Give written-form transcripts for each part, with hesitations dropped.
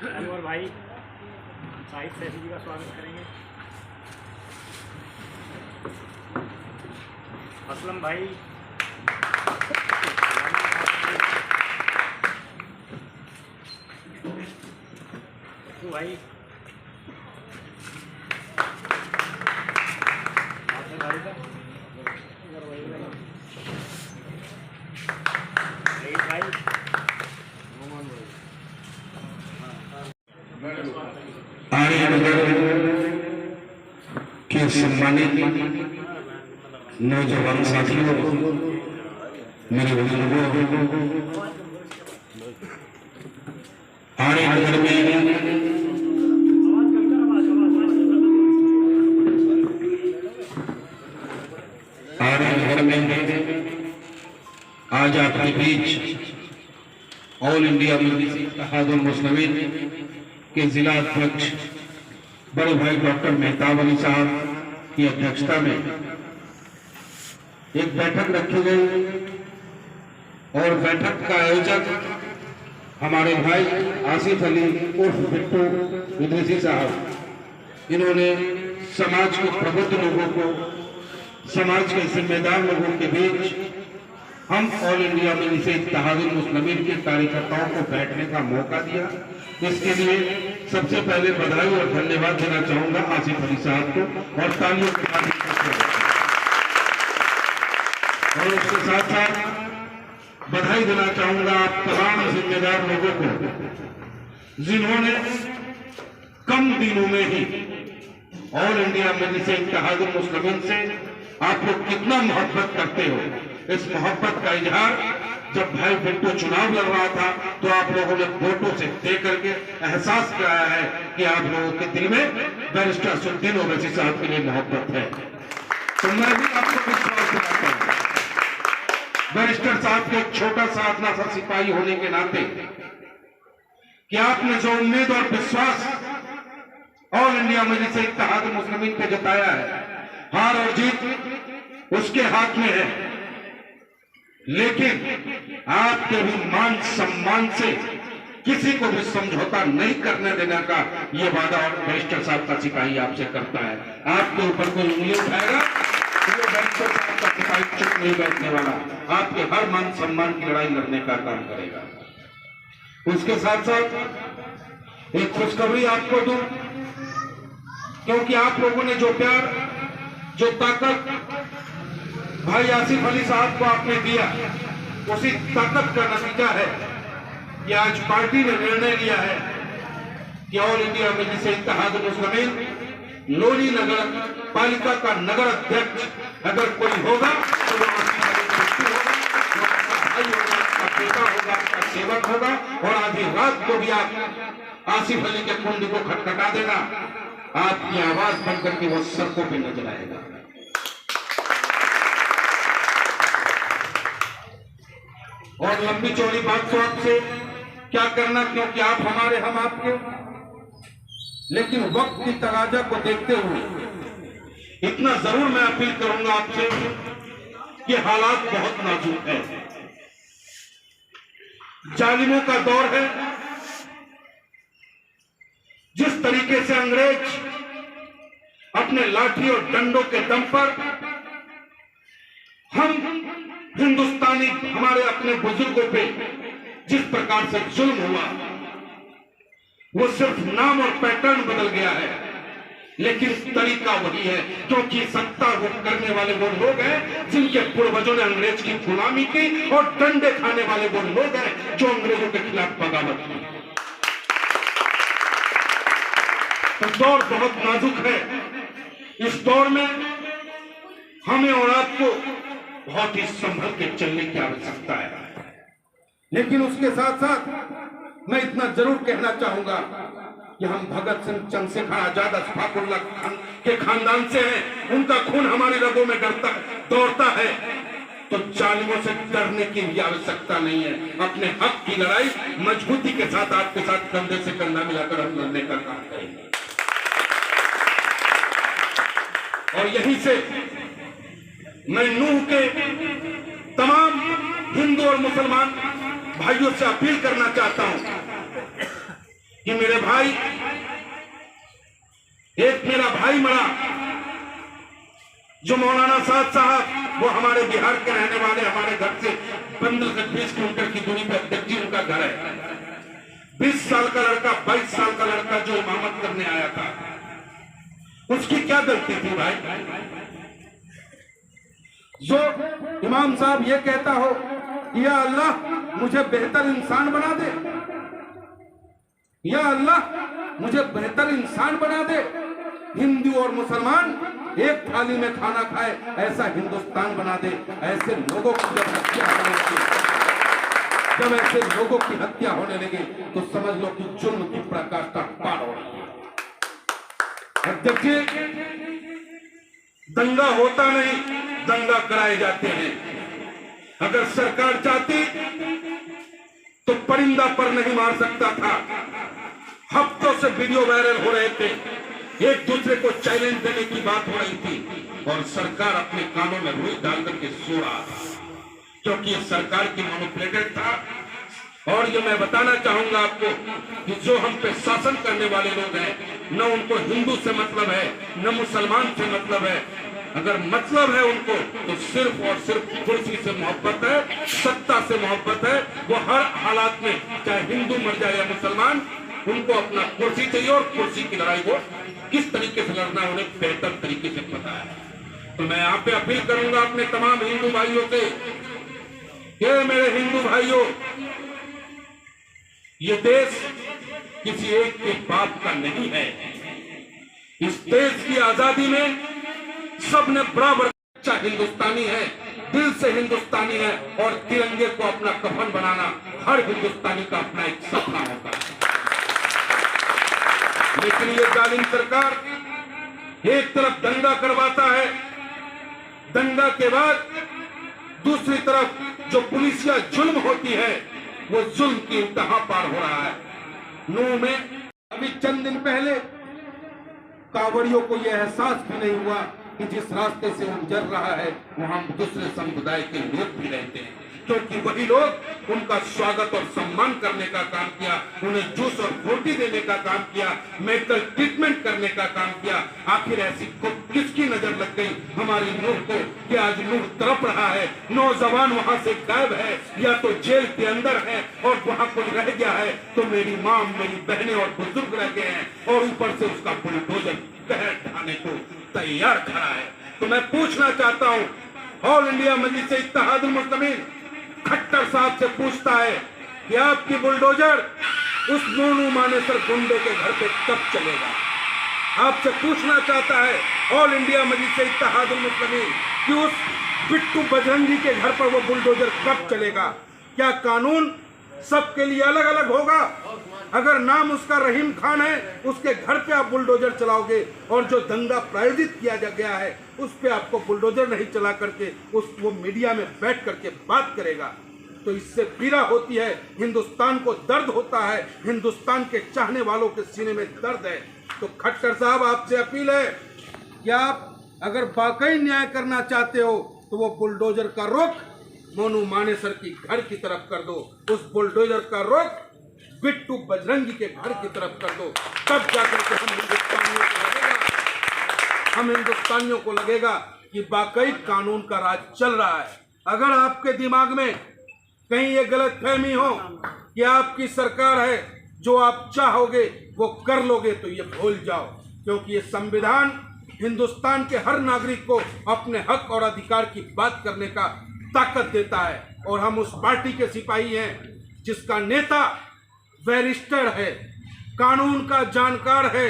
और भाई शाहिद सैफी जी का स्वागत करेंगे। असलम भाई, भाई आर्यनगर के सम्मानित नौजवान साथियों, मेरे बुजुर्गों, आर्यनगर में आज आपके बीच ऑल इंडिया मजलिस इत्तेहादुल मुस्लिमीन के जिला अध्यक्ष बड़े भाई डॉक्टर मेहताब अली साहब की अध्यक्षता में एक बैठक रखी गई और बैठक का आयोजक हमारे भाई आसिफ अली उर्फ बिट्टू विदेशी साहब। इन्होंने समाज के प्रबुद्ध लोगों को, समाज के जिम्मेदार लोगों के बीच हम ऑल इंडिया मजलिस इत्तेहादुल मुस्लिमीन के कार्यकर्ताओं को बैठने का मौका दिया। इसके लिए सबसे पहले बधाई और धन्यवाद देना चाहूंगा आसिफ अली साहब को और तालियों के साथ। और उसके साथ साथ बधाई देना चाहूंगा आप तमाम जिम्मेदार लोगों को जिन्होंने कम दिनों में ही ऑल इंडिया मजलिस इत्तेहादुल मुस्लिमीन से आप लोग कितना मोहब्बत करते हो, इस मोहब्बत का इजहार जब भाई बिट्टू चुनाव लड़ रहा था तो आप लोगों ने वोटों से दे करके एहसास कराया है कि आप लोगों के दिल में बैरिस्टर असदुद्दीन ओवैसी साहब के लिए मोहब्बत है। तो मैं भी आपको विश्वास दिलाता हूं, बैरिस्टर साहब के एक छोटा सा अपना सा सिपाही होने के नाते कि आपने जो उम्मीद और विश्वास ऑल इंडिया मजलिस इत्तेहादुल मुस्लिमीन पे जताया है, हार और जीत उसके हाथ में है, लेकिन आपके भी मान सम्मान से किसी को भी समझौता नहीं करने देने का ये वादा और बैरिस्टर साहब का सिपाही आपसे करता है। आपके ऊपर कोई उंगली उठाएगा तो वो बैरिस्टर साहब का सिपाही चुप नहीं बैठने वाला, आपके हर मान सम्मान की लड़ाई लड़ने का काम करेगा। उसके साथ साथ एक खुशखबरी आपको दूं, क्योंकि आप लोगों ने जो प्यार, जो ताकत भाई आसिफ अली साहब को आपने दिया, उसी ताकत का नतीजा है कि आज पार्टी ने निर्णय लिया है कि ऑल इंडिया मजलिस इत्तेहादुल मुस्लिमीन लोनी नगर पालिका का नगर अध्यक्ष अगर कोई होगा तो वो आसिफ अली बिट्टू होगा, वो आपका भाई होगा, आपका बेटा होगा, आपका सेवक होगा। और आधी रात को भी आप आसिफ अली के कुंड को खटखटा देना, आपकी आवाज बनकर के वो सड़कों पे नजर आएगा। और लंबी चौड़ी बात तो आपसे क्या करना, क्योंकि आप हमारे, हम आपके, लेकिन वक्त की तगाजा को देखते हुए इतना जरूर मैं अपील करूंगा आपसे कि हालात बहुत नाजुक है, जालिमों का दौर है। जिस तरीके से अंग्रेज अपने लाठी और डंडों के दम पर हम हिंदुस्तानी, हमारे अपने बुजुर्गों पे जिस प्रकार से जुल्म हुआ, वो सिर्फ नाम और पैटर्न बदल गया है, लेकिन तरीका वही है, क्योंकि सत्ता वो करने वाले वो लोग हैं जिनके पूर्वजों ने अंग्रेज की गुलामी की, और डंडे खाने वाले वो लोग हैं जो अंग्रेजों के खिलाफ बगावत की। तो दौर बहुत नाजुक है। इस दौर में हमें और आपको बहुत ही संभल के चलने की आवश्यकता है, लेकिन उसके साथ साथ मैं इतना जरूर कहना चाहूंगा कि हम भगत सिंह, चंद्रशेखर आजाद, अशफाकुल्लाह खान के खानदान से हैं, उनका खून हमारी रगों में दौड़ता है। तो जालिमों से डरने की भी आवश्यकता नहीं है। अपने हक की लड़ाई मजबूती के साथ आपके साथ कंधे से कंधा मिलाकर हम लड़ने का काम करेंगे। और यहीं से मैं नूह के तमाम हिंदू और मुसलमान भाइयों से अपील करना चाहता हूं कि मेरे भाई, एक मेरा भाई मरा जो मौलाना साद साहब, वो हमारे बिहार के रहने वाले, हमारे घर से 15 से 20 किलोमीटर की दूरी पर अध्यक्ष जी उनका घर है। 20 साल का लड़का, 22 साल का लड़का जो इमामत करने आया था, उसकी क्या गलती थी भाई? जो इमाम साहब ये कहता हो, या अल्लाह मुझे बेहतर इंसान बना दे, या अल्लाह मुझे बेहतर इंसान बना दे, हिंदू और मुसलमान एक थाली में खाना खाए, ऐसा हिंदुस्तान बना दे। ऐसे लोगों की जब हत्या होने लगी, जब ऐसे लोगों की हत्या होने लगी तो समझ लो कि जुल्म की पराकाष्ठा पार हो रही है। अध्यक्ष जी, दंगा होता नहीं, दंगा कराए जाते हैं। अगर सरकार चाहती तो परिंदा पर नहीं मार सकता था। हफ्तों से वीडियो वायरल हो रहे थे, एक दूसरे को चैलेंज देने की बात हो रही थी, और सरकार अपने कानों में रुई डाल करके सो रहा था, क्योंकि ये सरकार की मैनिपुलेटेड था। और ये मैं बताना चाहूंगा आपको कि जो हम पे शासन करने वाले लोग हैं, न उनको हिंदू से मतलब है, न मुसलमान से मतलब है। अगर मतलब है उनको तो सिर्फ और सिर्फ कुर्सी से मोहब्बत है, सत्ता से मोहब्बत है। वो हर हालात में, चाहे हिंदू मर जाए या मुसलमान, उनको अपना कुर्सी चाहिए, और कुर्सी की लड़ाई वो किस तरीके से लड़ना उन्हें बेहतर तरीके से पता है। तो मैं यहाँ पे अपील करूंगा अपने तमाम हिंदू भाइयों से, ये मेरे हिंदू भाइयों, ये देश किसी एक के बाप का नहीं है। इस देश की आजादी में सबने बराबर, अच्छा हिंदुस्तानी है, दिल से हिंदुस्तानी है, और तिरंगे को अपना कफन बनाना हर हिंदुस्तानी का अपना एक सपना होता है। लेकिन ये जालिम सरकार एक तरफ दंगा करवाता है, दंगा के बाद दूसरी तरफ जो पुलिसिया जुल्म होती है, वो जुल्म की इंतहा पार हो रहा है। नूह में अभी चंद दिन पहले कांवड़ियों को यह एहसास भी नहीं हुआ कि जिस रास्ते से वो गुजर रहा है वहां दूसरे समुदाय के लोग भी रहते हैं, क्योंकि वही लोग उनका स्वागत और सम्मान करने का काम किया, उन्हें जूस और रोटी देने का काम किया, मेडिकल ट्रीटमेंट करने का काम किया। आखिर ऐसी किसकी नजर लग गई हमारी नूह को कि आज नूह तड़प रहा है, नौजवान वहां से गायब है, या तो जेल के अंदर है और वहां कोई रह गया है, तो मेरी माँ, मेरी बहनें और बुजुर्ग रह गए हैं, और ऊपर से उसका बुलडोजर कहर ढाने को तैयार खड़ा है। तो मैं पूछना चाहता हूँ, ऑल इंडिया मजलिस इत्तेहादुल मुस्लिमीन खट्टर साहब से पूछता है कि आपकी बुलडोजर उस मोनू मानेसर गुंडे के घर पे कब चलेगा? आपसे पूछना चाहता है ऑल इंडिया मजलिस इत्तेहादुल मुस्लिमीन कि उस बिट्टू बजरंगी के घर पर वो बुलडोजर कब चलेगा? क्या कानून सबके लिए अलग अलग होगा? अगर नाम उसका रहीम खान है, उसके घर पे आप बुलडोजर चलाओगे, और जो दंगा प्रायोजित किया गया है उस पे आपको बुलडोजर नहीं चला करके वो मीडिया में बैठ करके बात करेगा। तो इससे पीड़ा होती है, हिंदुस्तान को दर्द होता है, हिंदुस्तान के चाहने वालों के सीने में दर्द है। तो खट्टर साहब, आपसे अपील है कि आप अगर वाकई न्याय करना चाहते हो तो वो बुलडोजर का रुख मोनू मानेसर की घर की तरफ कर दो, उस बुलडोजर का रुख बिट्टू बजरंगी के घर की तरफ कर दो। तब जाकर के हम हिंदुस्तानियों को लगेगा कि वाकई कानून का राज चल रहा है। अगर आपके दिमाग में कहीं ये गलत फहमी हो कि आपकी सरकार है, जो आप चाहोगे वो कर लोगे, तो ये भूल जाओ, क्योंकि ये संविधान हिंदुस्तान के हर नागरिक को अपने हक और अधिकार की बात करने का ताकत देता है। और हम उस पार्टी के सिपाही हैं जिसका नेता बैरिस्टर है, कानून का जानकार है,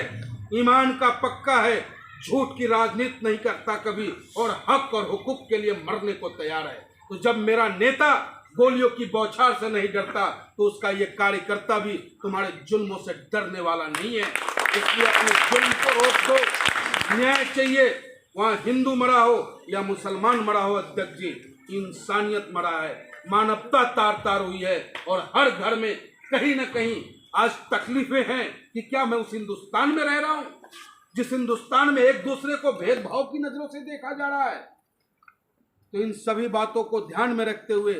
ईमान का पक्का है, झूठ की राजनीति नहीं करता कभी, और हक और हुकूक के लिए मरने को तैयार है। तो जब मेरा नेता गोलियों की बौछार से नहीं डरता, तो उसका ये कार्यकर्ता भी तुम्हारे जुल्मों से डरने वाला नहीं है। इसलिए अपने जुल्म को रोक दो। न्याय चाहिए, वहाँ हिंदू मरा हो या मुसलमान मरा हो, अध्यक्ष जी, इंसानियत मरा है, मानवता तार तार हुई है। और हर घर में कहीं ना कहीं आज तकलीफें हैं कि क्या मैं उस हिंदुस्तान में रह रहा हूं जिस हिंदुस्तान में एक दूसरे को भेदभाव की नजरों से देखा जा रहा है। तो इन सभी बातों को ध्यान में रखते हुए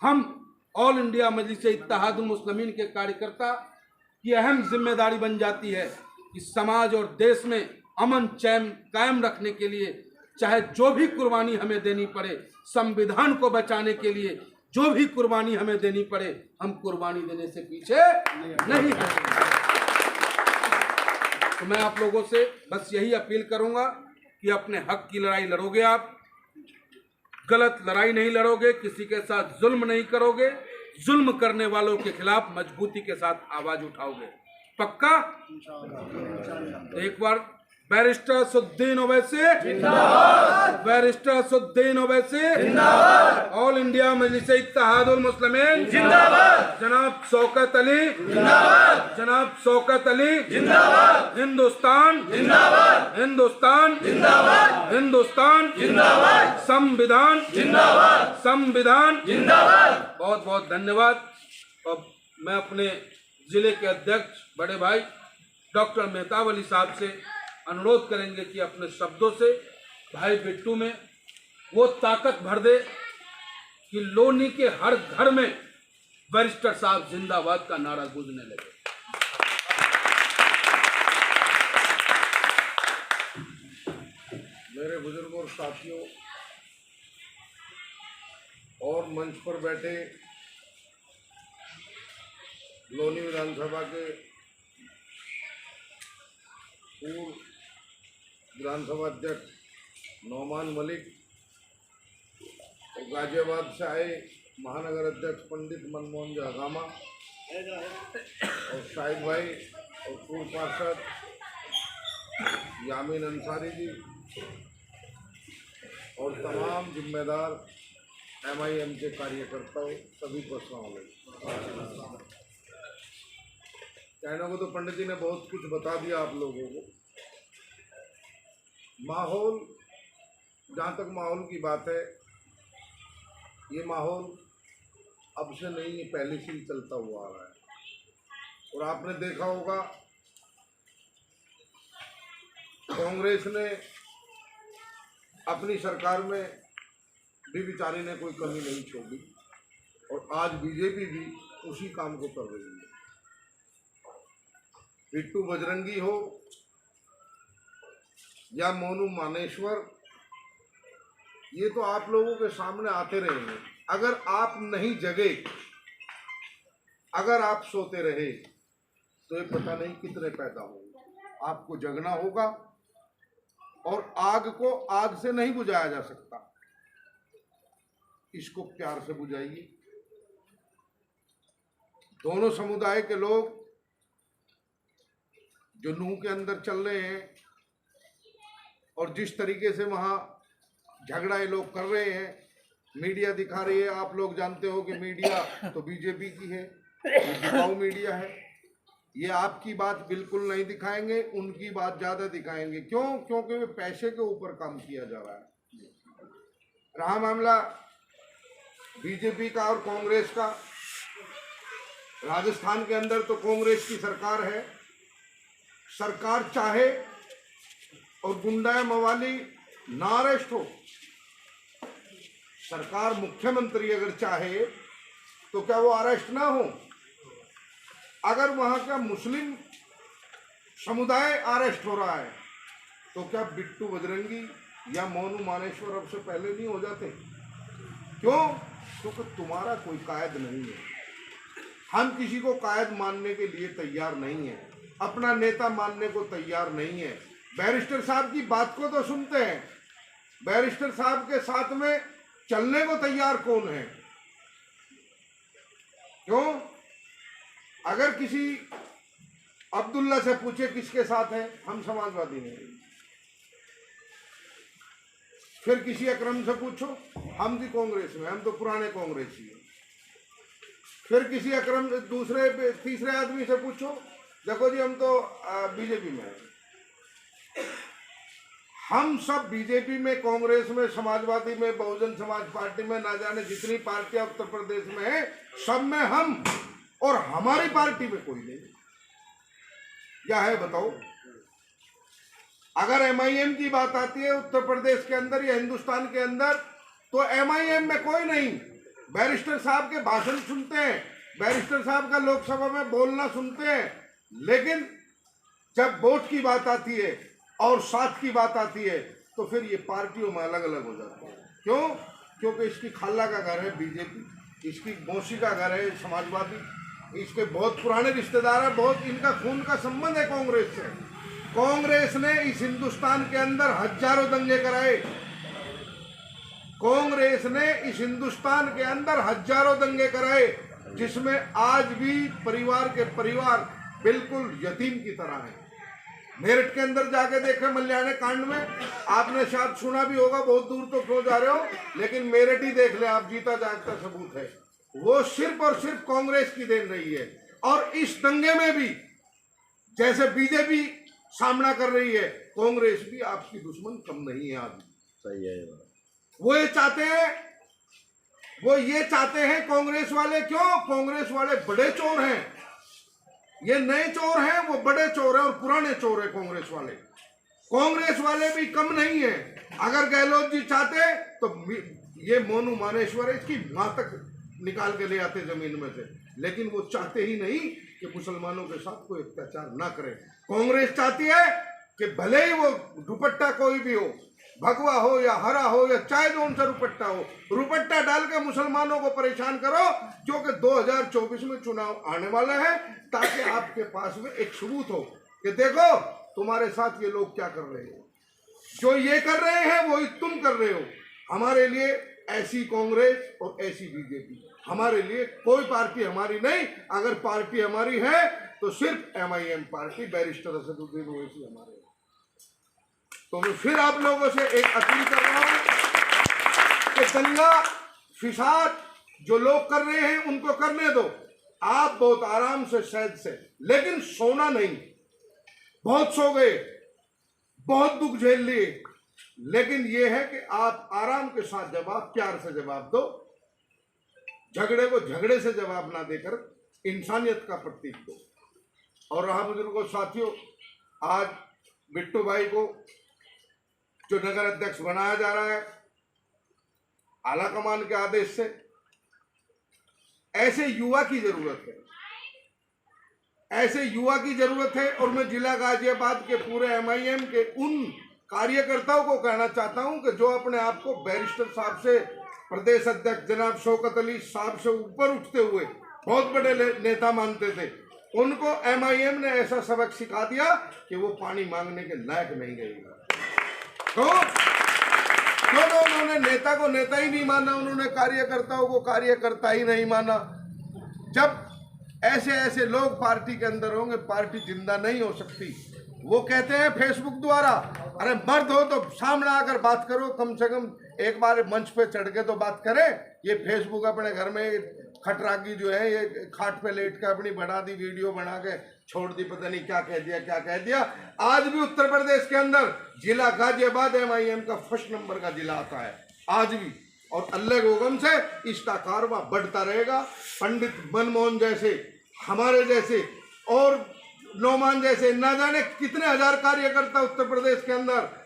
हम ऑल इंडिया मजलिस इत्तेहादुल मुस्लिमीन के कार्यकर्ता की अहम जिम्मेदारी बन जाती है कि समाज और देश में अमन चैन कायम रखने के लिए चाहे जो भी कुर्बानी हमें देनी पड़े, संविधान को बचाने के लिए जो भी कुर्बानी हमें देनी पड़े, हम कुर्बानी देने से पीछे नहीं हटेंगे। तो मैं आप लोगों से बस यही अपील करूंगा कि अपने हक की लड़ाई लड़ोगे, आप गलत लड़ाई नहीं लड़ोगे, किसी के साथ जुल्म नहीं करोगे, जुल्म करने वालों के खिलाफ मजबूती के साथ आवाज उठाओगे। पक्का? तो एक बार बैरिस्टर असदुद्दीन ओवैसी जिंदाबाद, बैरिस्टर असदुद्दीन ओवैसी जिंदाबाद, ऑल इंडिया मजलिस इत्तेहादुल मुस्लिमीन जिंदाबाद, जनाब शौकत अली जिंदाबाद, जनाब शौकत अली जिंदाबाद, हिंदुस्तान जिंदाबाद, हिंदुस्तान जिंदाबाद, हिंदुस्तान जिंदाबाद, संविधान जिंदाबाद, संविधान जिंदाबाद। बहुत बहुत धन्यवाद। और मैं अपने जिले के अध्यक्ष बड़े भाई डॉक्टर मेहताब अली साहब से अनुरोध करेंगे कि अपने शब्दों से भाई बिट्टू में वो ताकत भर दे कि लोनी के हर घर में बैरिस्टर साहब जिंदाबाद का नारा गूंजने लगे। मेरे बुजुर्गों और साथियों और मंच पर बैठे लोनी विधानसभा के पूर्व विधानसभा अध्यक्ष नौमान मलिक और गाजियाबाद से आए महानगर अध्यक्ष पंडित मनमोहन जागामा और शाहिद भाई और पूर्व पार्षद यामीन अंसारी जी और तमाम जिम्मेदार MIM के कार्यकर्ताओं सभी को अस्सलाम वालेकुम। कहने को तो पंडित जी ने बहुत कुछ बता दिया आप लोगों को। माहौल, जहाँ तक माहौल की बात है, ये माहौल अब से नहीं, ये पहले से ही चलता हुआ आ रहा है। और आपने देखा होगा कांग्रेस ने अपनी सरकार में भी बेचारी ने कोई कमी नहीं छोड़ी और आज बीजेपी भी उसी काम को कर रही है। बिट्टू बजरंगी हो या मोनू मानेश्वर, ये तो आप लोगों के सामने आते रहेंगे। अगर आप नहीं जगे, अगर आप सोते रहे तो ये पता नहीं कितने पैदा होंगे। आपको जगना होगा और आग को आग से नहीं बुझाया जा सकता, इसको प्यार से बुझाइए। दोनों समुदाय के लोग जो नूह के अंदर चल रहे हैं और जिस तरीके से वहाँ झगड़ा ये लोग कर रहे हैं, मीडिया दिखा रही है। आप लोग जानते हो कि मीडिया तो बीजेपी की है, ये दिखाऊ मीडिया है। ये आपकी बात बिल्कुल नहीं दिखाएंगे, उनकी बात ज़्यादा दिखाएंगे। क्यों? क्योंकि वे पैसे के ऊपर काम किया जा रहा है। रहा मामला बीजेपी का और कांग्रेस का, राजस्थान के अंदर तो कांग्रेस की सरकार है। सरकार चाहे और गुंडा मवाली ना अरेस्ट हो, सरकार मुख्यमंत्री अगर चाहे तो क्या वो अरेस्ट ना हो? अगर वहां का मुस्लिम समुदाय अरेस्ट हो रहा है तो क्या बिट्टू बजरंगी या मोनू मानेश्वर अब से पहले नहीं हो जाते? क्यों? क्योंकि तुम्हारा कोई कायद नहीं है। हम किसी को कायद मानने के लिए तैयार नहीं है, अपना नेता मानने को तैयार नहीं है। बैरिस्टर साहब की बात को तो सुनते हैं, बैरिस्टर साहब के साथ में चलने को तैयार कौन है? क्यों? अगर किसी अब्दुल्ला से पूछे किसके साथ है, हम समाजवादी नहीं। फिर किसी अकरम से पूछो, हम भी कांग्रेस में, हम तो पुराने कांग्रेसी हैं। फिर किसी अकरम दूसरे तीसरे आदमी से पूछो, देखो जी हम तो बीजेपी में हैं। हम सब बीजेपी में, कांग्रेस में, समाजवादी में, बहुजन समाज पार्टी में, ना जाने जितनी पार्टियां उत्तर प्रदेश में है, सब में हम, और हमारी पार्टी में कोई नहीं। क्या है बताओ? अगर MIM की बात आती है उत्तर प्रदेश के अंदर या हिंदुस्तान के अंदर, तो MIM में कोई नहीं। बैरिस्टर साहब के भाषण सुनते हैं, बैरिस्टर साहब का लोकसभा में बोलना सुनते हैं, लेकिन जब वोट की बात आती है और साथ की बात आती है तो फिर ये पार्टियों में अलग अलग हो जाते हैं। क्यों? क्योंकि इसकी खाला का घर है बीजेपी, इसकी मौसी का घर है समाजवादी, इसके बहुत पुराने रिश्तेदार हैं, बहुत इनका खून का संबंध है कांग्रेस से। कांग्रेस ने इस हिंदुस्तान के अंदर हजारों दंगे कराए, कांग्रेस ने इस हिंदुस्तान के अंदर हजारों दंगे कराए, जिसमें आज भी परिवार के परिवार बिल्कुल यतीम की तरह है। मेरठ के अंदर जाके देखे मल्याण कांड में, आपने शायद सुना भी होगा, बहुत दूर तो क्यों जा रहे हो, लेकिन मेरठ ही देख ले आप, जीता जागता सबूत है। वो सिर्फ और सिर्फ कांग्रेस की देन रही है। और इस दंगे में भी जैसे बीजेपी सामना कर रही है, कांग्रेस भी आपकी दुश्मन कम नहीं है। आज सही है। वो ये चाहते हैं कांग्रेस वाले, क्यों? कांग्रेस वाले बड़े चोर हैं, ये नए चोर हैं, वो बड़े चोर हैं और पुराने चोर हैं कांग्रेस वाले। कांग्रेस वाले भी कम नहीं है। अगर गहलोत जी चाहते तो ये मोनू मानेश्वर इसकी मां तक निकाल के ले आते जमीन में से, लेकिन वो चाहते ही नहीं कि मुसलमानों के साथ कोई अत्याचार ना करे। कांग्रेस चाहती है कि भले ही वो दुपट्टा कोई भी हो, भगवा हो या हरा हो या चाहे जो सा रुपट्टा हो, रुपट्टा डाल के मुसलमानों को परेशान करो, जो कि 2024 में चुनाव आने वाले हैं, ताकि आपके पास में एक सबूत हो कि देखो तुम्हारे साथ ये लोग क्या कर रहे हैं, जो ये कर रहे हैं वही तुम कर रहे हो। हमारे लिए ऐसी कांग्रेस और ऐसी बीजेपी, हमारे लिए कोई पार्टी हमारी नहीं। अगर पार्टी हमारी है तो सिर्फ MIM party, barrister Asaduddin Owaisi हमारे। तो मैं फिर आप लोगों से एक अपील कर रहा हूं कि दंगा फिसाद जो लोग कर रहे हैं उनको करने दो, आप बहुत आराम से शायद से, लेकिन सोना नहीं। बहुत सो गए, बहुत दुख झेल लिए, लेकिन यह है कि आप आराम के साथ जवाब, प्यार से जवाब दो, झगड़े को झगड़े से जवाब ना देकर इंसानियत का प्रतीक दो। और रहा बुजुर्गों साथियों, आज बिट्टू भाई को जो नगर अध्यक्ष बनाया जा रहा है आला कमान के आदेश से, ऐसे युवा की जरूरत है, ऐसे युवा की जरूरत है। और मैं जिला गाजियाबाद के पूरे MIM के उन कार्यकर्ताओं को कहना चाहता हूं कि जो अपने आप को बैरिस्टर साहब से, प्रदेश अध्यक्ष जनाब शौकत अली साहब से ऊपर उठते हुए बहुत बड़े नेता मानते थे, उनको MIM ने ऐसा सबक सिखा दिया कि वो पानी मांगने के लायक नहीं रहेगा। तो उन्होंने नेता को नेता ही नहीं माना, उन्होंने कार्यकर्ताओं को कार्यकर्ता ही नहीं माना। जब ऐसे ऐसे लोग पार्टी के अंदर होंगे, पार्टी जिंदा नहीं हो सकती। वो कहते हैं फेसबुक द्वारा, अरे मर्द हो तो सामने आकर बात करो, कम से कम एक बार मंच पे चढ़ के तो बात करें। ये फेसबुक अपने घर में खटरागी जो है, ये खाट पे लेट के अपनी बना दी वीडियो बना के छोड़ दी, पता नहीं क्या कह दिया क्या कह दिया। आज भी उत्तर प्रदेश के अंदर जिला गाजियाबाद MIM का फर्स्ट नंबर का जिला आता है आज भी, और अल्लाह के हुक्म से इसका कारवा बढ़ता रहेगा। पंडित मनमोहन जैसे, हमारे जैसे और नौमान जैसे ना जाने कितने हजार कार्यकर्ता उत्तर प्रदेश के अंदर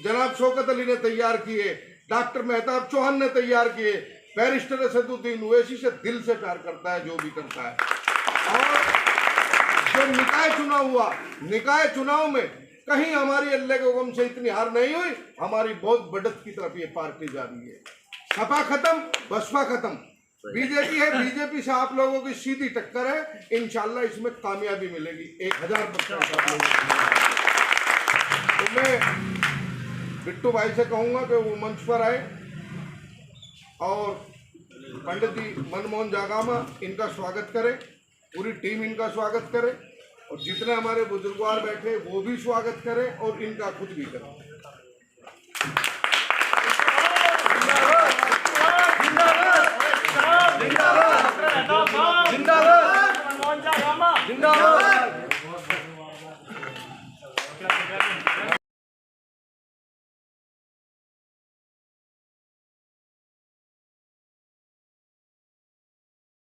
जनाब शौकत अली ने तैयार किए, डॉक्टर मेहताब चौहान ने तैयार किए। बैरिस्टर असदुद्दीन ओवैसी से दिल से प्यार करता है जो भी करता है। और जो निकाय चुनाव हुआ, निकाय चुनाव में कहीं हमारी अल्लाह के हुक्म से इतनी हार नहीं हुई, हमारी बहुत बढ़त की तरफ ये पार्टी जा रही है। सपा खत्म, बसपा खत्म, बीजेपी है। बीजेपी से आप लोगों की सीधी टक्कर है, इंशाल्लाह इसमें कामयाबी मिलेगी 1000%। तो मैं बिट्टू भाई से कहूंगा कि वो मंच पर आए और पंडित जी मनमोहन जागामा इनका स्वागत करें, पूरी टीम इनका स्वागत करे, और जितने हमारे बुजुर्गवार बैठे वो भी स्वागत करें और इनका खुद भी करें। जिंदाबाद जिंदाबाद जिंदाबाद।